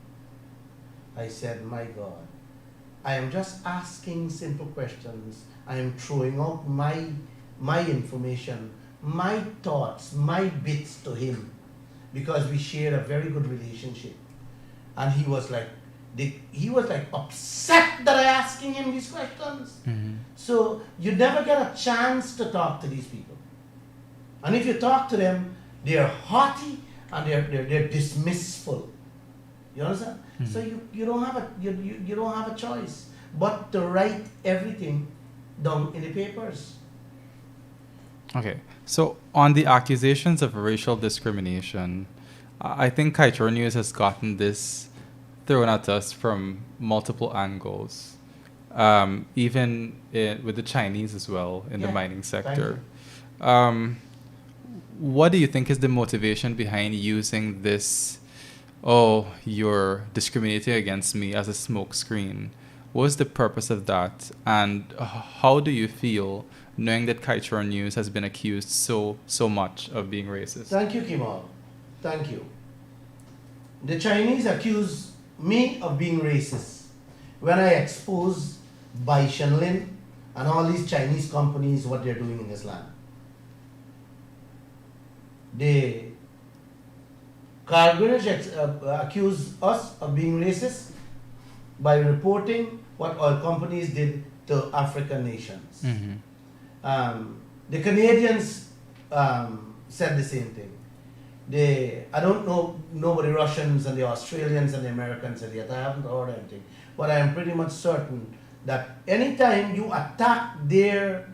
I said, "My God, I am just asking simple questions. I am throwing out my information, my thoughts, my bits to him, because we shared a very good relationship." And he was like upset that I asking him these questions. So you never get a chance to talk to these people. And if you talk to them, they are haughty and they're dismissful. You understand? So you don't have a choice but to write everything down in the papers. Okay, so on the accusations of racial discrimination, I think Kaieteur News has gotten this thrown at us from multiple angles, even with the Chinese as well in the mining sector. What do you think is the motivation behind using this, you're discriminating against me, as a smokescreen? What's the purpose of that? And how do you feel knowing that Kaieteur News has been accused so much of being racist? Thank you, Kemol. Thank you. The Chinese accuse me of being racist when I expose Bai Shenlin and all these Chinese companies what they're doing in this land. Carl Greenidge accused us of being racist by reporting what oil companies did to African nations. The Canadians said the same thing. I don't know the Russians and the Australians and the Americans said yet. I haven't heard anything. But I am pretty much certain that anytime you attack their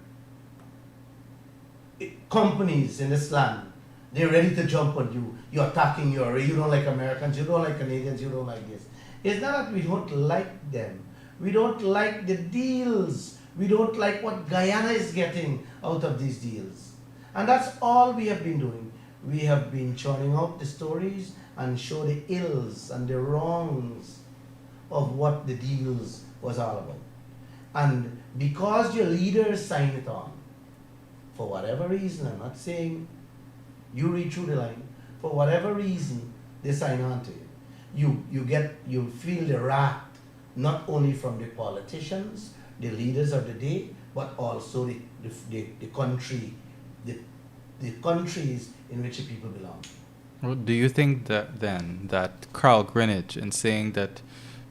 companies in this land, they're ready to jump on you. You're attacking you don't like Americans, you don't like Canadians, you don't like this. It's not that we don't like them, We don't like the deals. We don't like what Guyana is getting out of these deals. And that's all we have been doing. We have been churning out the stories and show the ills and the wrongs of what the deals was all about. And because your leaders sign it on, for whatever reason, I'm not saying you read through the line, for whatever reason, they sign on to it. You feel the wrath, not only from the politicians, the leaders of the day, but also the country, the countries in which the people belong. Well, do you think that then that Carl Greenwich, in saying that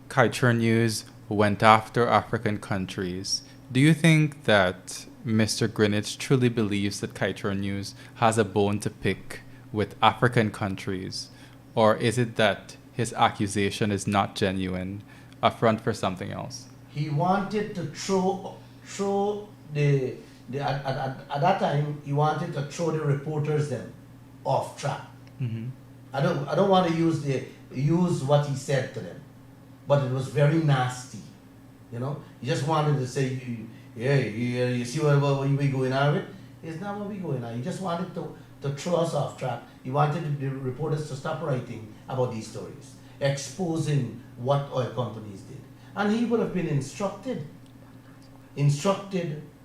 Kaieteur News went after African countries, do you think that Mr. Greenwich truly believes that Kaieteur News has a bone to pick with African countries? Or is it that his accusation is not genuine, a front for something else? He wanted to throw at that time, he wanted to throw the reporters them off track. Mm-hmm. I don't want to use what he said to them, but it was very nasty. You know, he just wanted to say, you see what we going on with? It's not what we going on. He just wanted to throw us off track. He wanted the reporters to stop writing about these stories, exposing what oil companies did. And he would have been instructed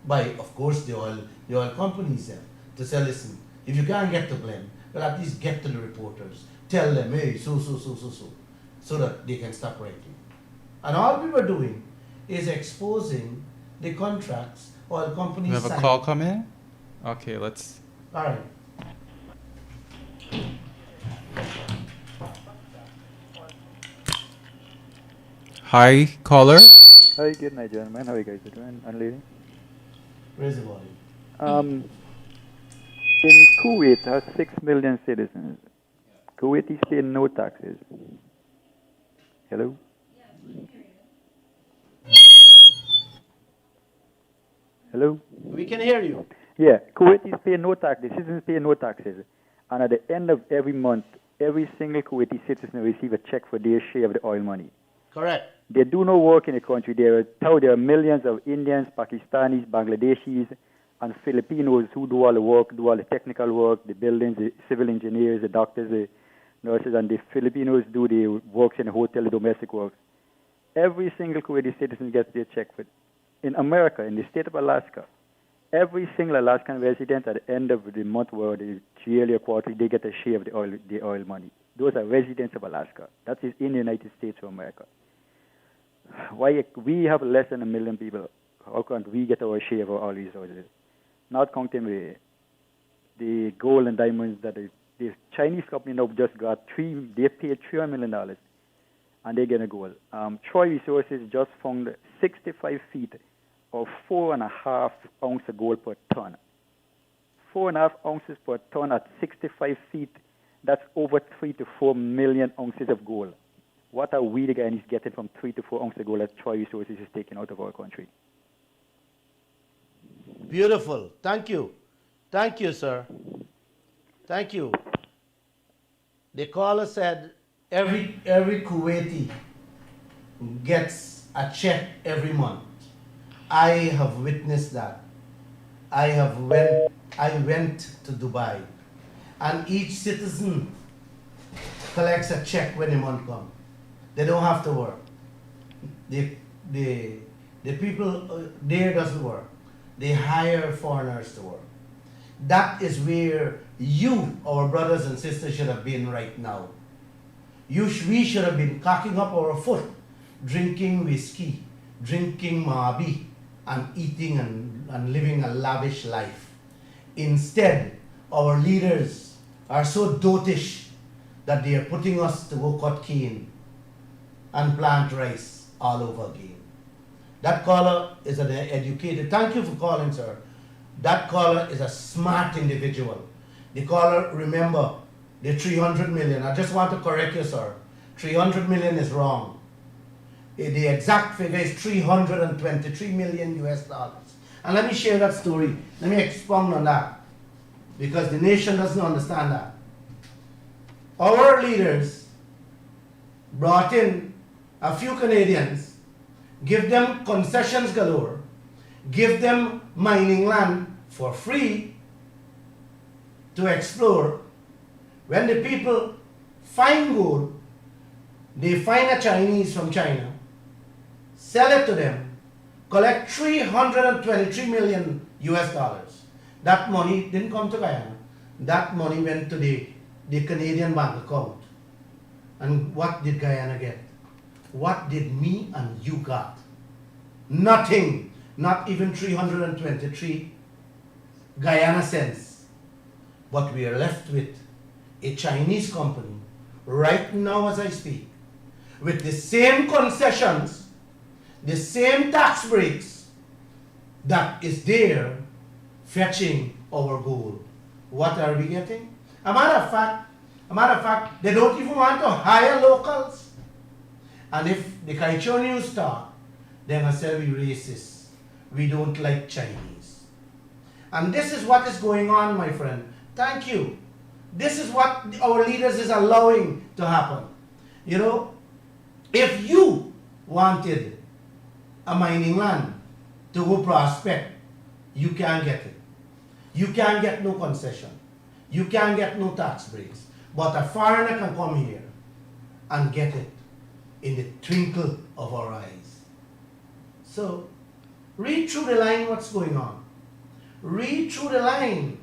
by, of course, the oil companies then, to say, listen, if you can't get to blame, well, at least get to the reporters. Tell them, hey, so that they can stop writing. And all we were doing is exposing the contracts oil companies We have a sign. call come in? Okay, let's... All right. Hi, caller. Hi, good night, gentlemen. How are you guys doing? And lady? Raise the volume. In Kuwait has 6 million citizens. Kuwaitis pay no taxes. Hello? Hello? We can hear you. Yeah, Kuwaitis pay no taxes. Citizens pay no taxes. And at the end of every month, every single Kuwaiti citizen receive a check for their share of the oil money. Correct. They do no work in the country. There are millions of Indians, Pakistanis, Bangladeshis, and Filipinos who do all the work, do all the technical work, the buildings, the civil engineers, the doctors, the nurses, and the Filipinos do the works in the hotel, the domestic work. Every single Kuwaiti citizen gets their check for it. In America, in the state of Alaska, every single Alaskan resident at the end of the month, or the yearly or quarterly, they get a share of the oil money. Those are residents of Alaska. That is in the United States of America. Why we have less than 1 million people? How can't we get our share of all these resources? Not counting the gold and diamonds that the Chinese company now just got they paid $300 million, and they're going to gold. Troy Resources just found 65 feet of 4.5 ounces of gold per ton. 4.5 ounces per ton at 65 feet, that's over 3 to 4 million ounces of gold. What are we, the Guyanese, getting from 3 to 4 ounces of gold that Troy Resources is taking out of our country? Beautiful. Thank you. Thank you, sir. Thank you. The caller said every Kuwaiti gets a check every month. I have witnessed that. I went to Dubai, and each citizen collects a check when the month comes. They don't have to work. The people there doesn't work. They hire foreigners to work. That is where you, our brothers and sisters, should have been right now. We should have been cocking up our foot, drinking whiskey, drinking mabi, and eating and living a lavish life. Instead, our leaders are so dotish that they are putting us to go cut cane and plant rice all over again. That caller is an educated, thank you for calling, sir. That caller is a smart individual. The caller, remember, the 300 million, I just want to correct you, sir. 300 million is wrong. The exact figure is 323 million US dollars. And let me share that story. Let me expound on that, because the nation doesn't understand that. Our leaders brought in a few Canadians give them concessions galore, give them mining land for free to explore. When the people find gold, they find a Chinese from China, sell it to them, collect $323 million US dollars. That money didn't come to Guyana. That money went to the Canadian bank account. And what did Guyana get? What did me and you got? Nothing. Not even 323 Guyana cents. But we are left with a Chinese company right now as I speak, with the same concessions, the same tax breaks that is there fetching our gold. What are we getting? A matter of fact, they don't even want to hire locals. And if the Kaieteur news start, they're going to say we racist. We don't like Chinese. And this is what is going on, my friend. Thank you. This is what our leaders is allowing to happen. You know, if you wanted a mining land to go prospect, you can't get it. You can't get no concession. You can't get no tax breaks. But a foreigner can come here and get it in the twinkle of our eyes. So, read through the line what's going on. Read through the line.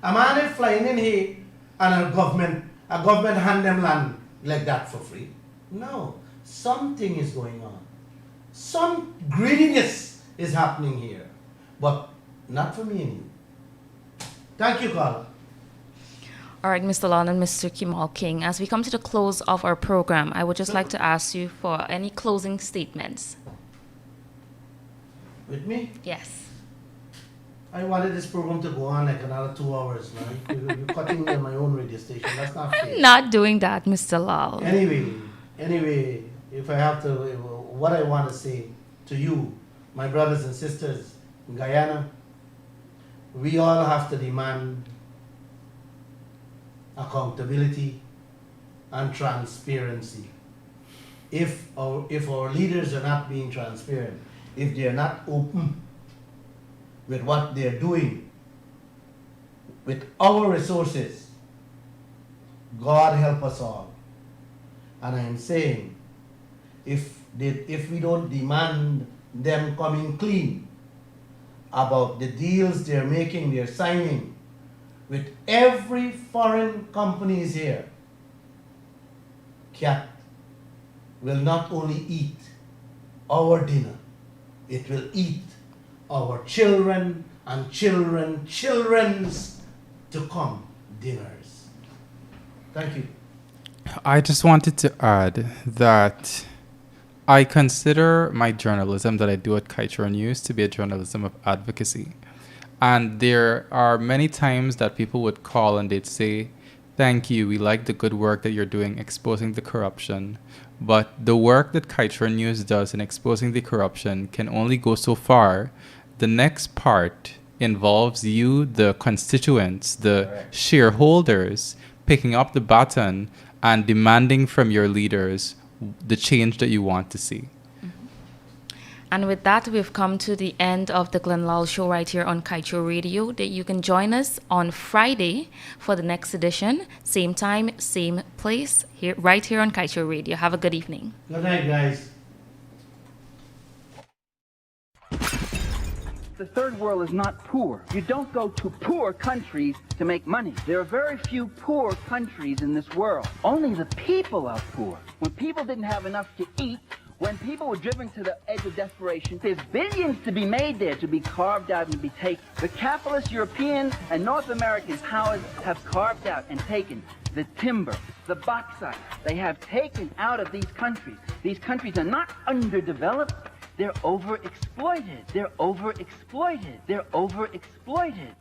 A man is flying in here and a government hand them land like that for free. No, something is going on. Some greediness is happening here, but not for me and you. Thank you, Carl. All right, Mr. Lall and Mr. Kemol King, as we come to the close of our program, I would just like to ask you for any closing statements. With me? Yes. I wanted this program to go on like another 2 hours, right? You're cutting me on my own radio station. That's not fair. I'm not doing that, Mr. Lall. Anyway, if I have to, what I want to say to you, my brothers and sisters in Guyana, we all have to demand accountability and transparency. If our leaders are not being transparent, if they are not open with what they are doing with our resources, God help us all. And I am saying, if we don't demand them coming clean about the deals they're making, they're signing with every foreign companies here, CAT will not only eat our dinner, it will eat our children and children's to come dinners. Thank you. I just wanted to add that I consider my journalism that I do at Kaieteur News to be a journalism of advocacy. And there are many times that people would call and they'd say, thank you, we like the good work that you're doing exposing the corruption. But the work that Kaieteur News does in exposing the corruption can only go so far. The next part involves you, the constituents, the shareholders, picking up the baton and demanding from your leaders the change that you want to see. And with that, we've come to the end of the Glenn Lall Show right here on Kaieteur Radio. That you can join us on Friday for the next edition. Same time, same place, right here on Kaieteur Radio. Have a good evening. Good night, guys. The third world is not poor. You don't go to poor countries to make money. There are very few poor countries in this world. Only the people are poor. When people didn't have enough to eat, when people were driven to the edge of desperation, there's billions to be made there, to be carved out and to be taken. The capitalist European and North American powers have carved out and taken the timber, the bauxite. They have taken out of these countries. These countries are not underdeveloped. They're overexploited. They're overexploited. They're overexploited.